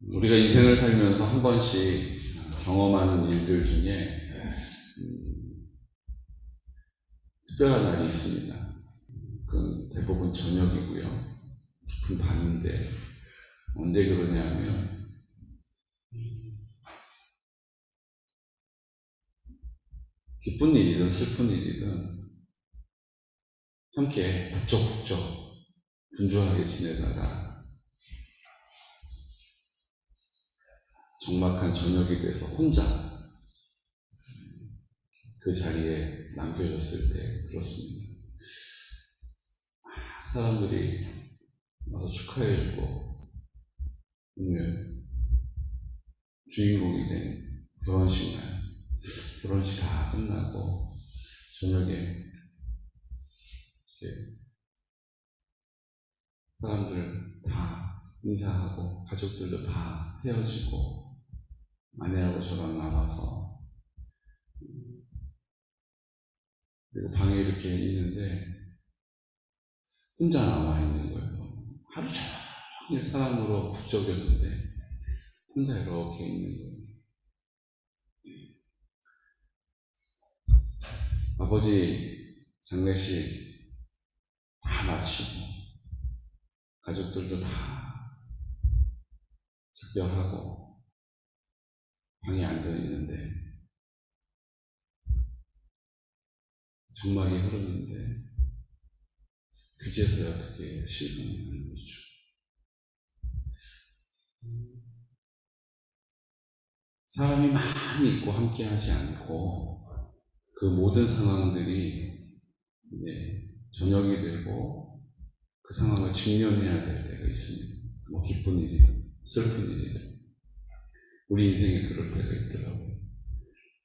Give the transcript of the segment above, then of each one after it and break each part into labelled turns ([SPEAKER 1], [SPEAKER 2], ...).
[SPEAKER 1] 우리가 인생을 살면서 한 번씩 경험하는 일들 중에 특별한 날이 있습니다. 그건 대부분 저녁이고요. 깊은 밤인데 언제 그러냐면 기쁜 일이든 슬픈 일이든 함께 북적북적 분주하게 지내다가 적막한 저녁이 돼서 혼자 그 자리에 남겨졌을 때 그렇습니다. 사람들이 와서 축하해주고 오늘 주인공이 된 결혼식 날, 결혼식 다 끝나고 저녁에 이제 사람들 다 인사하고 가족들도 다 헤어지고 아내하고 저랑 남아서 그리고 방에 이렇게 있는데 혼자 남아있는 거예요. 하루 종일 사람으로 북적였는데 혼자 이렇게 있는 거예요. 아버지 장례식 다 마치고 가족들도 다 작별하고 방에 앉아있는데 정막이 흐르는데 그제서야 그게 실감이 나는 거죠. 사람이 많이 있고 함께 하지 않고 그 모든 상황들이 이제 저녁이 되고 그 상황을 직면해야 될 때가 있습니다. 뭐 기쁜 일이든 슬픈 일이든 우리 인생에 그럴 때가 있더라고요.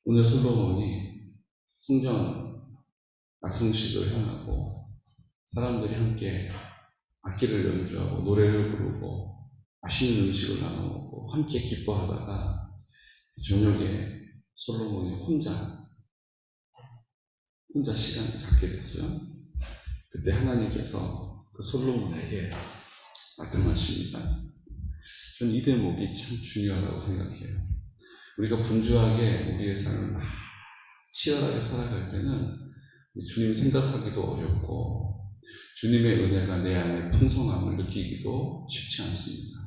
[SPEAKER 1] 오늘 솔로몬이 성전 낙성식을 향하고 사람들이 함께 악기를 연주하고 노래를 부르고 맛있는 음식을 나눠 먹고 함께 기뻐하다가 저녁에 솔로몬이 혼자 시간을 갖게 됐어요. 그때 하나님께서 그 솔로몬에게 나타나십니다. 저는 이 대목이 참 중요하다고 생각해요. 우리가 분주하게 우리의 삶을 치열하게 살아갈 때는 주님 생각하기도 어렵고 주님의 은혜가 내 안에 풍성함을 느끼기도 쉽지 않습니다.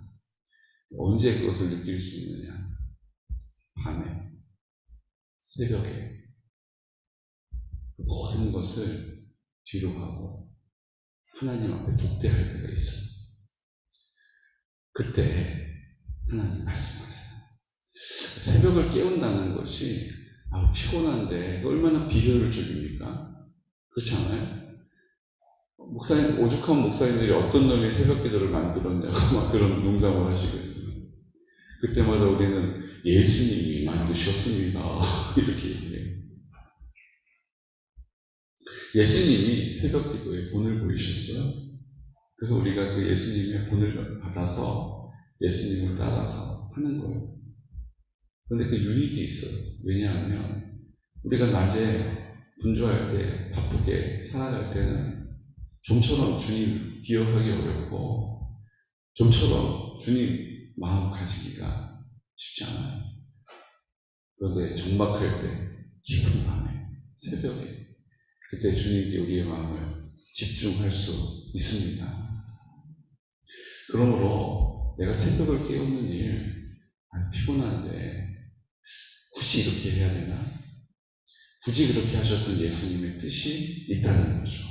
[SPEAKER 1] 언제 그것을 느낄 수 있느냐? 밤에, 새벽에 모든 것을 뒤로 하고 하나님 앞에 독대할 때가 있어요. 그때 하나님 말씀하세요. 새벽을 깨운다는 것이 피곤한데 얼마나 비효율적입니까? 그렇지 않아요? 목사님, 오죽한 목사님들이 어떤 놈이 새벽 기도를 만들었냐고 막 그런 농담을 하시겠어요. 그때마다 우리는 예수님이 만드셨습니다. 이렇게 얘기해요. 예수님이 새벽 기도에 본을 보이셨어요. 그래서 우리가 그 예수님의 본을 받아서 예수님을 따라서 하는 거예요. 그런데 그 유익이 있어요. 왜냐하면 우리가 낮에 분주할 때 바쁘게 살아갈 때는 좀처럼 주님 기억하기 어렵고 좀처럼 주님 마음 가지기가 쉽지 않아요. 그런데 적막할 때 깊은 밤에 새벽에 그때 주님께 우리의 마음을 집중할 수 있습니다. 그러므로 내가 새벽을 깨우는 일 피곤한데 굳이 이렇게 해야 되나? 굳이 그렇게 하셨던 예수님의 뜻이 있다는 거죠.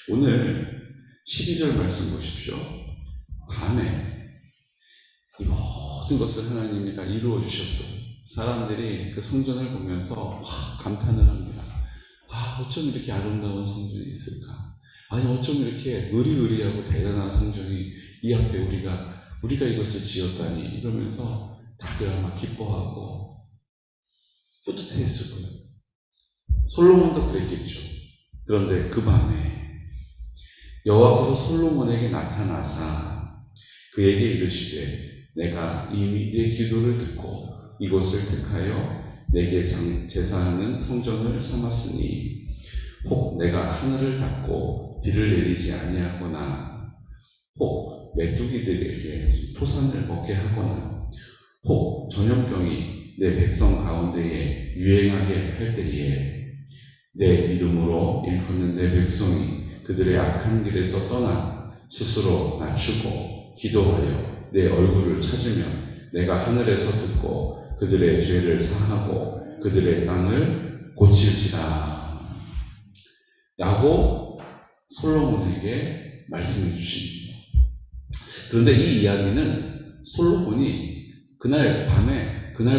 [SPEAKER 1] 오늘 12절 말씀 보십시오. 밤에 이 모든 것을 하나님이 다 이루어 주셨어요. 사람들이 그 성전을 보면서 감탄을 합니다. 어쩜 이렇게 아름다운 성전이 있을까? 아니 어쩜 이렇게 의리의리하고 대단한 성전이 이 앞에 우리가 이것을 지었다니 이러면서 다들 아마 기뻐하고 뿌듯해했을 거예요. 솔로몬도 그랬겠죠. 그런데 그 밤에 여호와께서 솔로몬에게 나타나사 그에게 이르시되 내가 이미 내 기도를 듣고 이곳을 택하여 내게 제사하는 성전을 삼았으니 혹 내가 하늘을 닫고 비를 내리지 아니하거나 혹 닫고 메뚜기들에게 토산을 먹게 하거나 혹 전염병이 내 백성 가운데에 유행하게 할 때에 내 믿음으로 일컫는 내 백성이 그들의 악한 길에서 떠나 스스로 낮추고 기도하여 내 얼굴을 찾으면 내가 하늘에서 듣고 그들의 죄를 사하고 그들의 땅을 고칠지라 라고 솔로몬에게 말씀해 주십니다. 그런데 이 이야기는 솔로몬이 그날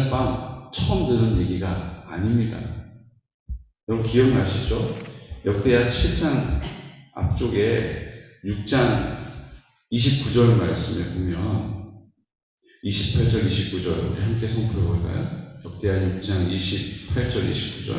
[SPEAKER 1] 밤 처음 들은 얘기가 아닙니다. 여러분 기억나시죠? 역대하 7장 앞쪽에 6장 29절 말씀에 보면 28절 29절 우리 함께 선포해 볼까요? 역대하 6장 28절 29절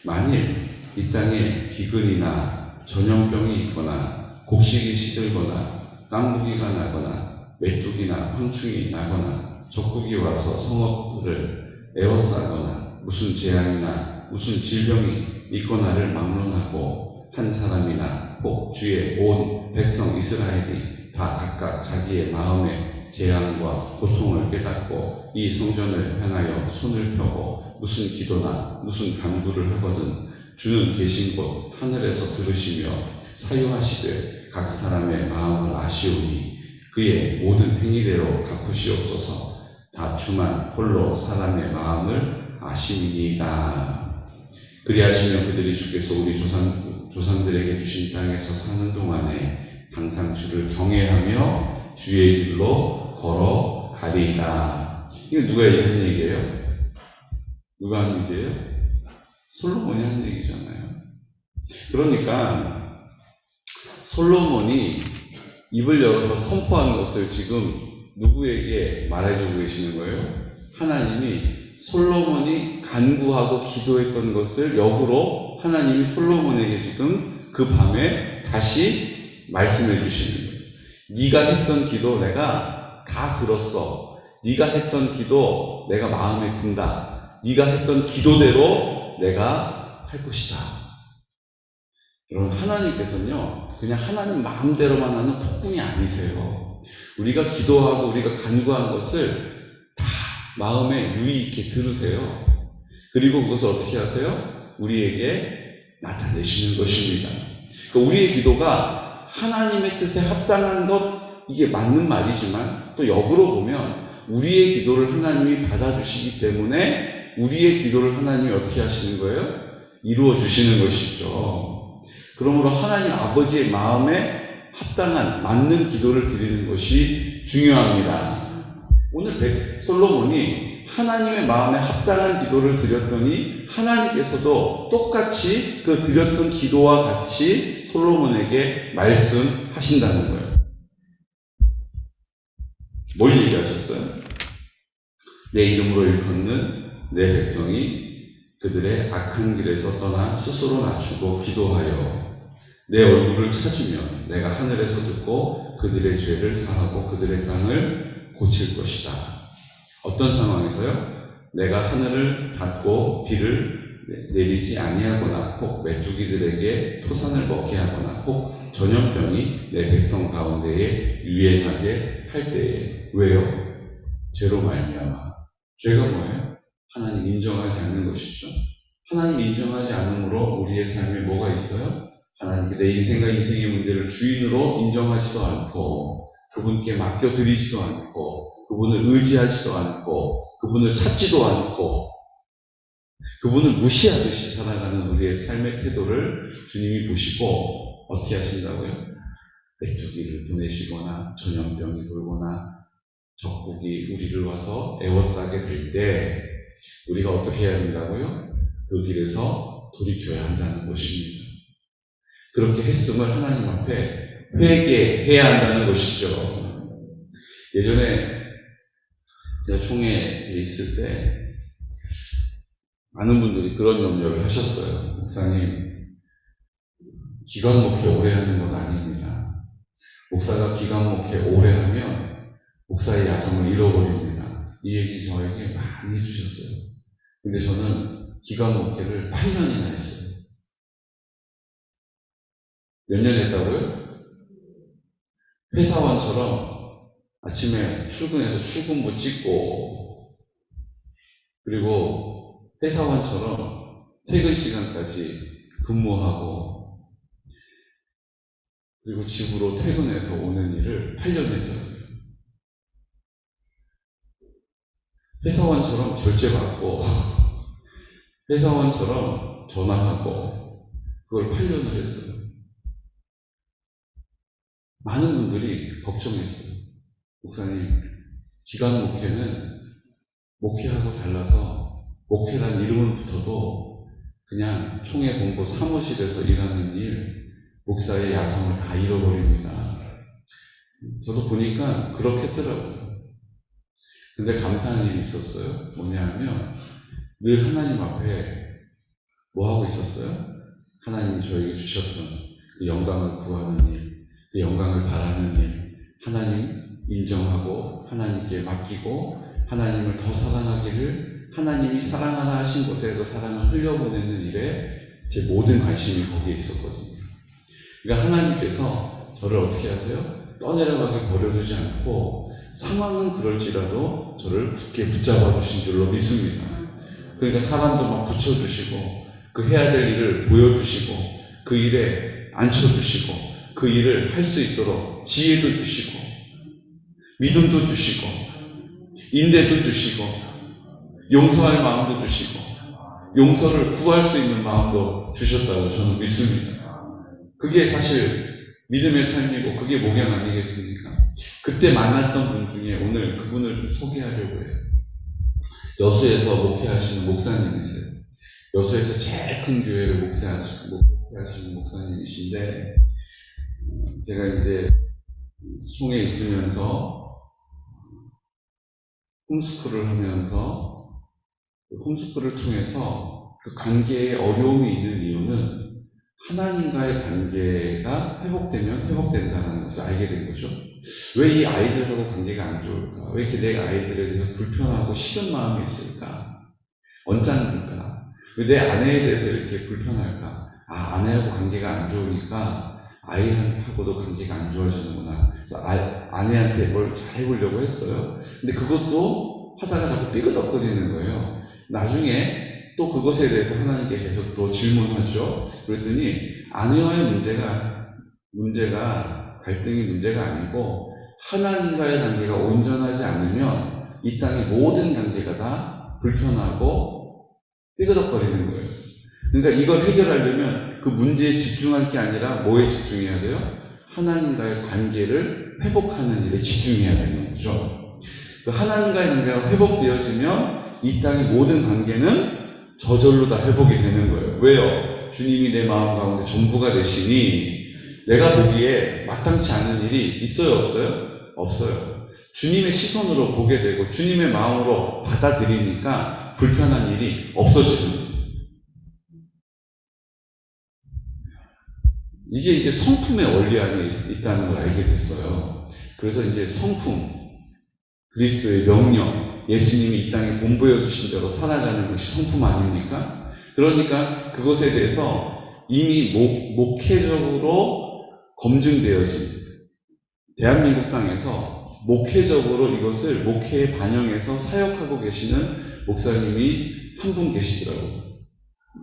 [SPEAKER 1] 만일 이 땅에 비근이나 전염병이 있거나 곡식이 시들거나 깐부기가 나거나 메뚜기나 황충이 나거나 적국이 와서 성읍을 에워싸거나 무슨 재앙이나 무슨 질병이 있거나를 막론하고 한 사람이나 혹 주의 온 백성 이스라엘이 다 각각 자기의 마음의 재앙과 고통을 깨닫고 이 성전을 향하여 손을 펴고 무슨 기도나 무슨 간구를 하거든 주는 계신 곳 하늘에서 들으시며 사유하시되 각 사람의 마음을 아시오니 그의 모든 행위대로 갚으시옵소서. 다 주만 홀로 사람의 마음을 아시니이다. 그리하시면 그들이 주께서 우리 조상들에게 주신 땅에서 사는 동안에 항상 주를 경외하며 주의 길로 걸어가리이다. 이거 누가 한 얘기예요? 누가 한 얘기예요? 솔로몬이 한 얘기잖아요. 그러니까 솔로몬이 입을 열어서 선포한 것을 지금 누구에게 말해주고 계시는 거예요? 하나님이 솔로몬이 간구하고 기도했던 것을 역으로 하나님이 솔로몬에게 지금 그 밤에 다시 말씀해 주시는 거예요. 네가 했던 기도 내가 다 들었어. 네가 했던 기도 내가 마음에 든다. 네가 했던 기도대로 내가 할 것이다. 여러분 하나님께서는요 그냥 하나님 마음대로만 하는 폭군이 아니세요. 우리가 기도하고 우리가 간구한 것을 다 마음에 유의 있게 들으세요. 그리고 그것을 어떻게 하세요? 우리에게 나타내시는 것입니다. 그러니까 우리의 기도가 하나님의 뜻에 합당한 것 이게 맞는 말이지만 또 역으로 보면 우리의 기도를 하나님이 받아주시기 때문에 우리의 기도를 하나님이 어떻게 하시는 거예요? 이루어 주시는 것이죠. 그러므로 하나님 아버지의 마음에 합당한 맞는 기도를 드리는 것이 중요합니다. 오늘 솔로몬이 하나님의 마음에 합당한 기도를 드렸더니 하나님께서도 똑같이 그 드렸던 기도와 같이 솔로몬에게 말씀하신다는 거예요. 뭘 얘기하셨어요? 내 이름으로 일컫는 내 백성이 그들의 악한 길에서 떠나 스스로 낮추고 기도하여 내 얼굴을 찾으면 내가 하늘에서 듣고 그들의 죄를 사하고 그들의 땅을 고칠 것이다. 어떤 상황에서요? 내가 하늘을 닫고 비를 내리지 아니하거나 혹 메뚜기들에게 토산을 먹게 하거나 혹 전염병이 내 백성 가운데에 유행하게 할 때에 왜요? 죄로 말미암아. 죄가 뭐예요? 하나님 인정하지 않는 것이죠. 하나님 인정하지 않음으로 우리의 삶에 뭐가 있어요? 하나님께 내 인생과 인생의 문제를 주인으로 인정하지도 않고 그분께 맡겨드리지도 않고 그분을 의지하지도 않고 그분을 찾지도 않고 그분을 무시하듯이 살아가는 우리의 삶의 태도를 주님이 보시고 어떻게 하신다고요? 메뚜기를 보내시거나 전염병이 돌거나 적국이 우리를 와서 에워싸게 될 때 우리가 어떻게 해야 된다고요? 그 길에서 돌이켜야 한다는 것입니다. 그렇게 했음을 하나님 앞에 회개해야 한다는 것이죠. 예전에 제가 총회에 있을 때 많은 분들이 그런 염려를 하셨어요. 목사님, 기관 목회 오래 하는 건 아닙니다. 목사가 기관 목회 오래 하면 목사의 야성을 잃어버립니다. 이 얘기 저에게 많이 해주셨어요. 근데 저는 기관 목회를 8년이나 했어요. 몇 년 했다고요? 회사원처럼 아침에 출근해서 출근부 찍고, 그리고 회사원처럼 퇴근 시간까지 근무하고, 그리고 집으로 퇴근해서 오는 일을 8년 했다고요. 회사원처럼 결제받고, 회사원처럼 전화하고, 그걸 8년을 했어요. 많은 분들이 걱정했어요. 목사님, 기간 목회는 목회하고 달라서 목회란 이름은 붙어도 그냥 총회 본부 사무실에서 일하는 일, 목사의 야성을 다 잃어버립니다. 저도 보니까 그렇겠더라고요. 근데 감사한 일이 있었어요. 뭐냐면 늘 하나님 앞에 뭐 하고 있었어요? 하나님이 저에게 주셨던 그 영광을 구하는 일, 그 영광을 바라는 일, 하나님 인정하고 하나님께 맡기고 하나님을 더 사랑하기를, 하나님이 사랑하라 하신 곳에서 사랑을 흘려보내는 일에 제 모든 관심이 거기에 있었거든요. 그러니까 하나님께서 저를 어떻게 하세요? 떠내려가게 버려두지 않고 상황은 그럴지라도 저를 굳게 붙잡아 주신 줄로 믿습니다. 그러니까 사람도 막 붙여주시고 그 해야 될 일을 보여주시고 그 일에 앉혀주시고 그 일을 할 수 있도록 지혜도 주시고 믿음도 주시고 인내도 주시고 용서할 마음도 주시고 용서를 구할 수 있는 마음도 주셨다고 저는 믿습니다. 그게 사실 믿음의 삶이고 그게 목양 아니겠습니까? 그때 만났던 분 중에 오늘 그분을 좀 소개하려고 해요. 여수에서 목회하시는 목사님이세요. 여수에서 제일 큰 교회를 목회하시는 목사님이신데, 제가 이제 송에 있으면서 홈스쿨을 하면서 홈스쿨을 통해서 그 관계에 어려움이 있는 이유는 하나님과의 관계가 회복되면 회복된다는 것을 알게 된 거죠. 왜 이 아이들하고 관계가 안 좋을까? 왜 이렇게 내 아이들에 대해서 불편하고 싫은 마음이 있을까? 언짢을까? 왜 내 아내에 대해서 이렇게 불편할까? 아내하고 관계가 안 좋으니까 아이하고도 관계가 안 좋아지는구나. 그래서 아내한테 뭘 잘해보려고 했어요. 근데 그것도 하다가 자꾸 삐그덕거리는 거예요. 나중에 또 그것에 대해서 하나님께 계속 또 질문하죠. 그랬더니 아내와의 문제가 갈등이 문제가 아니고 하나님과의 관계가 온전하지 않으면 이 땅의 모든 관계가 다 불편하고 삐그덕거리는 거예요. 그러니까 이걸 해결하려면 그 문제에 집중할 게 아니라 뭐에 집중해야 돼요? 하나님과의 관계를 회복하는 일에 집중해야 되는 거죠. 그 하나님과의 관계가 회복되어지면 이 땅의 모든 관계는 저절로 다 회복이 되는 거예요. 왜요? 주님이 내 마음 가운데 전부가 되시니 내가 보기에 마땅치 않은 일이 있어요? 없어요? 없어요. 주님의 시선으로 보게 되고 주님의 마음으로 받아들이니까 불편한 일이 없어지는 거예요. 이게 이제 성품의 원리 안에 있다는 걸 알게 됐어요. 그래서 이제 성품, 그리스도의 명령, 예수님이 이 땅에 본보여 주신 대로 살아가는 것이 성품 아닙니까? 그러니까 그것에 대해서 이미 목회적으로 검증되어진, 대한민국 땅에서 목회적으로 이것을 목회에 반영해서 사역하고 계시는 목사님이 한 분 계시더라고요.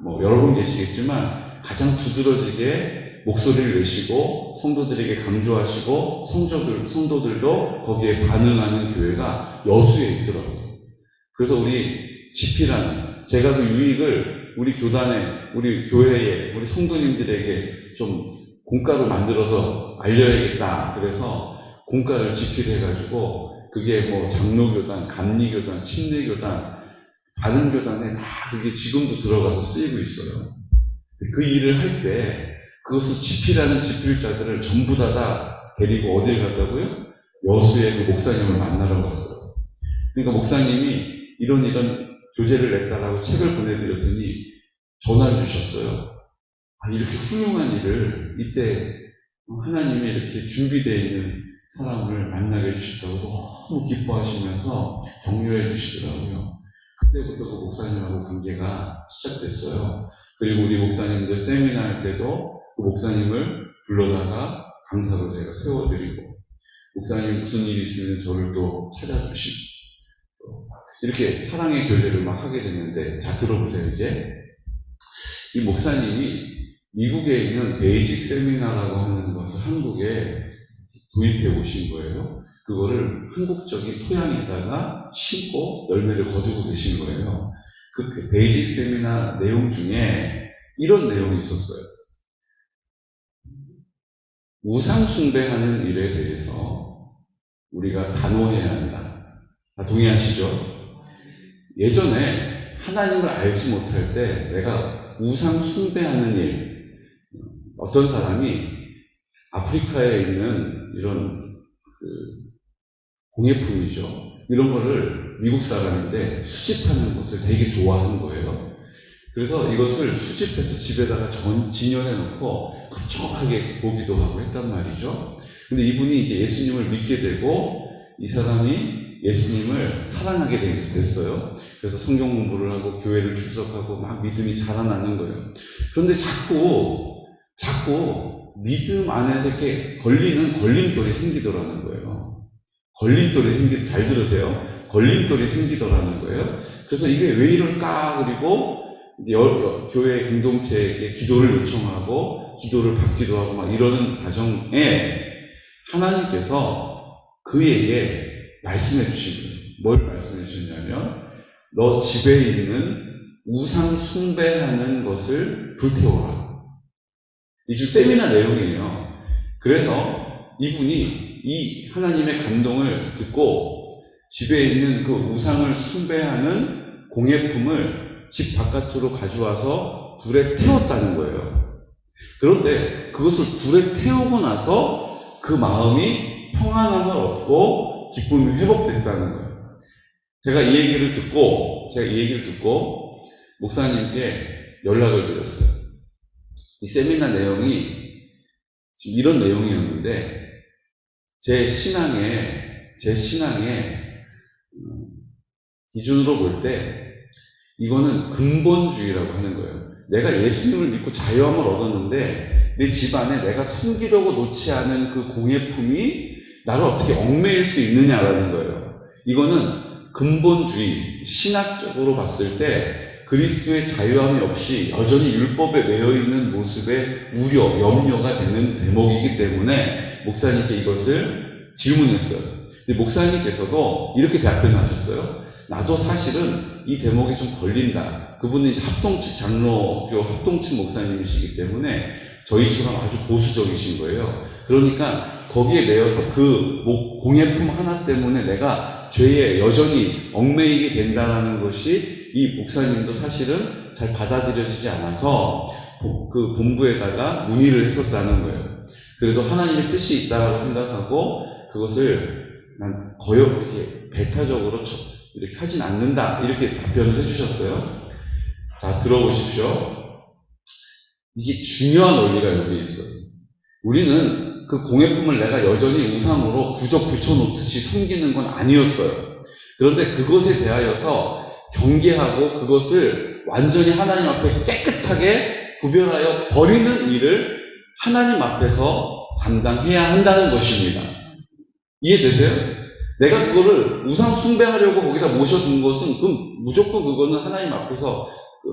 [SPEAKER 1] 뭐 여러 분 계시겠지만 가장 두드러지게 목소리를 내시고 성도들에게 강조하시고 성도들도 거기에 반응하는 교회가 여수에 있더라고요. 그래서 우리 GP라는, 제가 그 유익을 우리 교단에, 우리 교회에, 우리 성도님들에게 좀 공과로 만들어서 알려야겠다. 그래서 공과를 GP를 해가지고 그게 뭐 장로교단, 감리교단, 침례교단, 다른 교단에 다 그게 지금도 들어가서 쓰이고 있어요. 그 일을 할 때 그것을 GP라는 집필자들을 전부 다 데리고 어딜 갔다고요? 여수의 그 목사님을 만나러 갔어요. 그러니까 목사님이 이런 교재를 냈다라고 책을 보내드렸더니 전화를 주셨어요. 이렇게 훌륭한 일을 이때 하나님이 이렇게 준비되어 있는 사람을 만나게 해주셨다고 너무 기뻐하시면서 격려해 주시더라고요. 그때부터 그 목사님하고 관계가 시작됐어요. 그리고 우리 목사님들 세미나 할 때도 그 목사님을 불러다가 강사로 제가 세워드리고, 목사님 무슨 일이 있으면 저를 또 찾아주시고, 이렇게 사랑의 교제를 막 하게 됐는데, 자, 들어보세요, 이제. 이 목사님이 미국에 있는 베이직 세미나라고 하는 것을 한국에 도입해 오신 거예요. 그거를 한국적인 토양에다가 심고 열매를 거두고 계신 거예요. 그 베이직 세미나 내용 중에 이런 내용이 있었어요. 우상 숭배하는 일에 대해서 우리가 단호해야 한다. 다 동의하시죠? 예전에 하나님을 알지 못할 때 내가 우상 숭배하는 일, 어떤 사람이 아프리카에 있는 이런 공예품이죠. 이런 거를 미국 사람인데 수집하는 것을 되게 좋아하는 거예요. 그래서 이것을 수집해서 집에다가 진열해 놓고 흡족하게 보기도 하고 했단 말이죠. 근데 이분이 이제 예수님을 믿게 되고 이 사람이 예수님을 사랑하게 됐어요. 그래서 성경 공부를 하고 교회를 출석하고 막 믿음이 자라나는 거예요. 그런데 자꾸 믿음 안에서 이렇게 걸리는 걸림돌이 생기더라는 거예요. 잘 들으세요. 걸림돌이 생기더라는 거예요. 그래서 이게 왜 이럴까? 그리고 교회 공동체에게 기도를 요청하고 기도를 받기도 하고 막 이러는 과정에 하나님께서 그에게 말씀해 주신 거예요. 뭘 말씀해 주셨냐면 너 집에 있는 우상 숭배하는 것을 불태워라. 이 지금 세미나 내용이에요. 그래서 이분이 이 하나님의 감동을 듣고 집에 있는 그 우상을 숭배하는 공예품을 집 바깥으로 가져와서 불에 태웠다는 거예요. 그런데 그것을 불에 태우고 나서 그 마음이 평안함을 얻고 기쁨이 회복됐다는 거예요. 제가 이 얘기를 듣고 목사님께 연락을 드렸어요. 이 세미나 내용이 지금 이런 내용이었는데 제 신앙의 기준으로 볼 때 이거는 근본주의라고 하는 거예요. 내가 예수님을 믿고 자유함을 얻었는데 내 집안에 내가 숨기려고 놓지 않은 그 공예품이 나를 어떻게 얽매일 수 있느냐라는 거예요. 이거는 근본주의, 신학적으로 봤을 때 그리스도의 자유함이 없이 여전히 율법에 매여있는 모습의 우려, 염려가 되는 대목이기 때문에 목사님께 이것을 질문했어요. 근데 목사님께서도 이렇게 답변하셨어요. 나도 사실은 이 대목이 좀 걸린다. 그분은 합동측 장로교 합동측 목사님이시기 때문에 저희처럼 아주 보수적이신 거예요. 그러니까 거기에 매여서 그 공예품 하나 때문에 내가 죄에 여전히 얽매이게 된다는 것이 이 목사님도 사실은 잘 받아들여지지 않아서 그 본부에다가 문의를 했었다는 거예요. 그래도 하나님의 뜻이 있다고 생각하고 그것을 난 거역 이렇게 배타적으로 이렇게 하진 않는다. 이렇게 답변을 해주셨어요. 자, 들어보십시오. 이게 중요한 원리가 여기 있어요. 우리는 그 공예품을 내가 여전히 우상으로 부적 붙여놓듯이 숨기는 건 아니었어요. 그런데 그것에 대하여서 경계하고 그것을 완전히 하나님 앞에 깨끗하게 구별하여 버리는 일을 하나님 앞에서 감당해야 한다는 것입니다. 이해되세요? 내가 그거를 우상 숭배하려고 거기다 모셔둔 것은 무조건 그거는 하나님 앞에서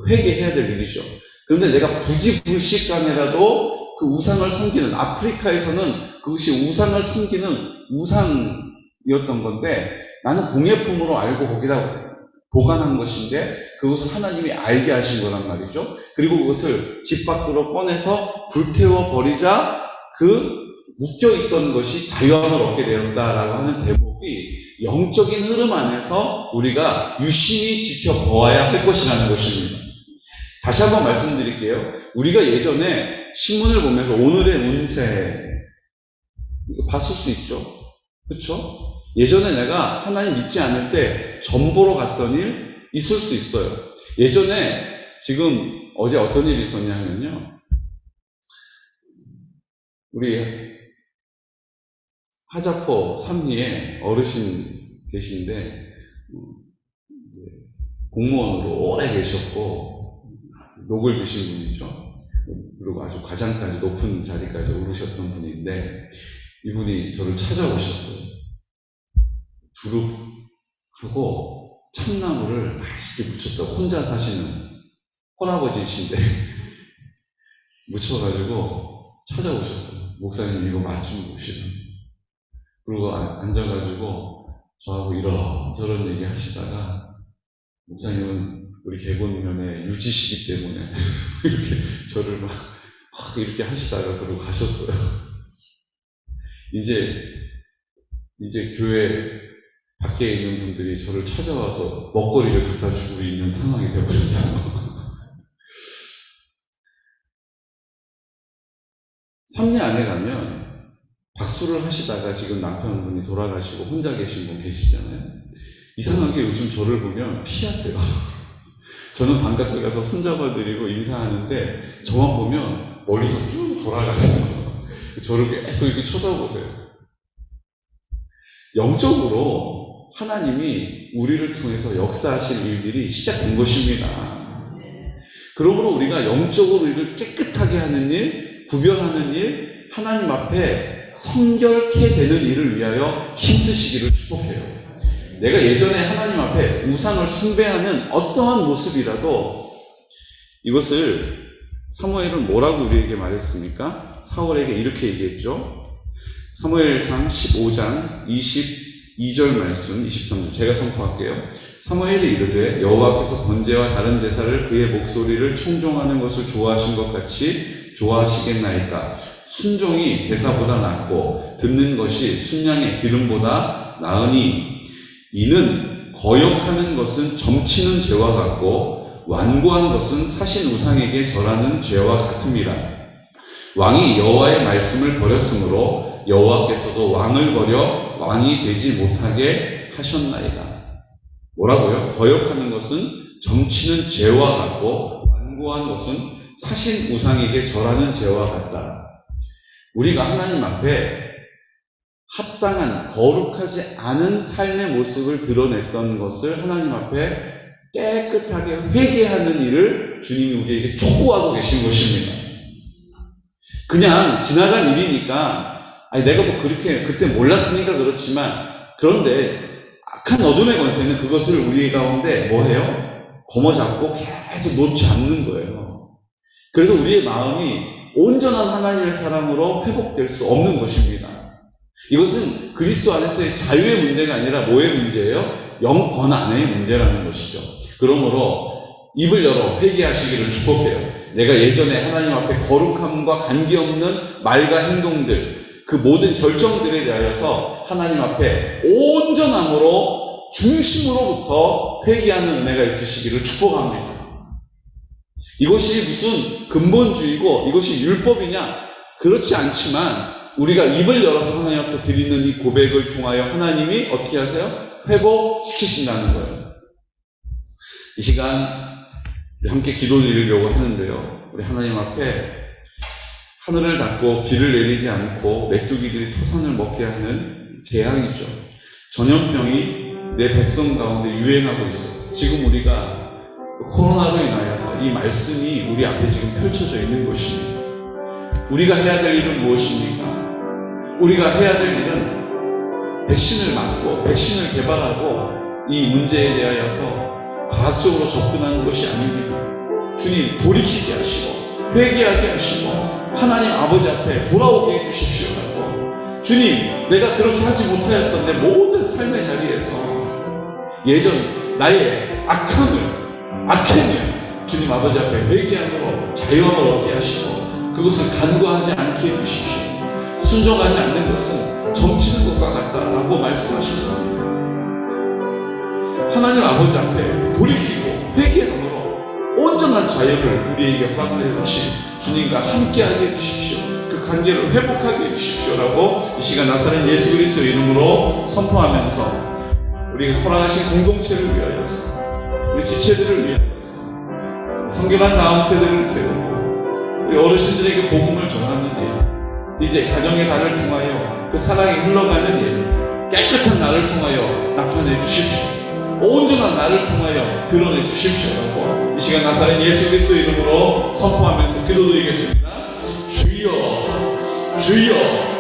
[SPEAKER 1] 회개해야 될 일이죠. 그런데 내가 부지불식간에라도 그 우상을 섬기는, 아프리카에서는 그것이 우상을 섬기는 우상이었던 건데 나는 공예품으로 알고 거기다 보관한 것인데 그것을 하나님이 알게 하신 거란 말이죠. 그리고 그것을 집 밖으로 꺼내서 불태워 버리자 그 묶여있던 것이 자유함을 얻게 되었다라고 하는 대목이 영적인 흐름 안에서 우리가 유심히 지켜보아야 할 것이라는 것입니다. 다시 한번 말씀드릴게요. 우리가 예전에 신문을 보면서 오늘의 운세 이거 봤을 수 있죠. 그렇죠? 예전에 내가 하나님 믿지 않을 때 점 보러 갔던 일 있을 수 있어요. 예전에 지금 어제 어떤 일이 있었냐 하면요. 우리 하자포 삼리에 어르신 계신데 공무원으로 오래 계셨고 녹을 드신 분이죠. 그리고 아주 과장까지 높은 자리까지 오르셨던 분인데 이분이 저를 찾아오셨어요. 두릅하고 참나무를 맛있게 무쳤다고, 혼자 사시는 할아버지이신데 묻혀가지고 찾아오셨어요. 목사님 이거 맛 좀 보시라. 그리고 앉아가지고 저하고 이런저런 얘기 하시다가, 목사님은 우리 개본면에 유지시기 때문에 이렇게 저를 막 이렇게 하시다가 그러고 가셨어요. 이제 교회 밖에 있는 분들이 저를 찾아와서 먹거리를 갖다 주고 있는 상황이 되어버렸어요. 3년 안에 가면 박수를 하시다가 지금 남편분이 돌아가시고 혼자 계신 분 계시잖아요. 이상하게 요즘 저를 보면 피하세요. 저는 반갑게 가서 손잡아드리고 인사하는데 저만 보면 멀리서 쭉 돌아가세요. 저를 계속 이렇게 쳐다보세요. 영적으로 하나님이 우리를 통해서 역사하실 일들이 시작된 것입니다. 그러므로 우리가 영적으로 이걸 깨끗하게 하는 일, 구별하는 일, 하나님 앞에 성결케 되는 일을 위하여 힘쓰시기를 축복해요. 내가 예전에 하나님 앞에 우상을 숭배하는 어떠한 모습이라도, 이것을 사무엘은 뭐라고 우리에게 말했습니까? 사울에게 이렇게 얘기했죠. 사무엘상 15장 22절 말씀, 23절 제가 선포할게요. 사무엘이 이르되 여호와께서 번제와 다른 제사를 그의 목소리를 청종하는 것을 좋아하신 것 같이 좋아하시겠나이까? 순종이 제사보다 낫고 듣는 것이 순양의 기름보다 나으니, 이는 거역하는 것은 점치는 죄와 같고 완고한 것은 사신 우상에게 절하는 죄와 같음이라. 왕이 여호와의 말씀을 버렸으므로 여호와께서도 왕을 버려 왕이 되지 못하게 하셨나이다. 뭐라고요? 거역하는 것은 점치는 죄와 같고 완고한 것은 사신 우상에게 절하는 죄와 같다. 우리가 하나님 앞에 합당한 거룩하지 않은 삶의 모습을 드러냈던 것을 하나님 앞에 깨끗하게 회개하는 일을 주님이 우리에게 촉구하고 계신 것입니다. 그냥 지나간 일이니까, 내가 뭐 그렇게 그때 몰랐으니까 그렇지만, 그런데 악한 어둠의 권세는 그것을 우리 가운데 뭐해요? 거머잡고 계속 놓지 않는 거예요. 그래서 우리의 마음이 온전한 하나님의 사람으로 회복될 수 없는 것입니다. 이것은 그리스도 안에서의 자유의 문제가 아니라 뭐의 문제예요? 영권 안의 문제라는 것이죠. 그러므로 입을 열어 회개하시기를 축복해요. 내가 예전에 하나님 앞에 거룩함과 관계없는 말과 행동들, 그 모든 결정들에 대하여서 하나님 앞에 온전함으로 중심으로부터 회개하는 은혜가 있으시기를 축복합니다. 이것이 무슨 근본주의고 이것이 율법이냐? 그렇지 않지만 우리가 입을 열어서 하나님 앞에 드리는 이 고백을 통하여 하나님이 어떻게 하세요? 회복시키신다는 거예요. 이 시간 함께 기도 드리려고 하는데요. 우리 하나님 앞에 하늘을 닫고 비를 내리지 않고 메뚜기들이 토산을 먹게 하는 재앙이죠. 전염병이 내 백성 가운데 유행하고 있어요. 지금 우리가 코로나로 인하여서 이 말씀이 우리 앞에 지금 펼쳐져 있는 것입니다. 우리가 해야 될 일은 무엇입니까? 우리가 해야 될 일은 백신을 맞고 백신을 개발하고 이 문제에 대하여서 과학적으로 접근하는 것이 아닙니다. 주님 돌이키게 하시고 회개하게 하시고 하나님 아버지 앞에 돌아오게 해주십시오라고. 주님, 내가 그렇게 하지 못하였던 내 모든 삶의 자리에서 예전 나의 악행을 주님 아버지 앞에 회개함으로 자유함을 얻게 하시고 그것을 간과하지 않게 해주십시오. 순종하지 않는 것은 점치는 것과 같다라고 말씀하셨습니다. 하나님 아버지 앞에 돌이키고 회개함으로 온전한 자유를 우리에게 허락하여 주신 주님과 함께하게 해주십시오. 그 관계를 회복하게 해주십시오라고 이 시간 나사렛 예수 그리스도 이름으로 선포하면서 우리가 허락하신 공동체를 위하여서 우리 지체들을 위하여서 성결한 다음 세대를 세우고 우리 어르신들에게 복음을 전하는 일, 이제 가정의 달을 통하여 그 사랑이 흘러가는 일, 깨끗한 나를 통하여 나타내 주십시오. 온전한 나를 통하여 드러내 주십시오라고 이 시간 나사렛 예수 그리스도 이름으로 선포하면서 기도드리겠습니다. 주여, 주여.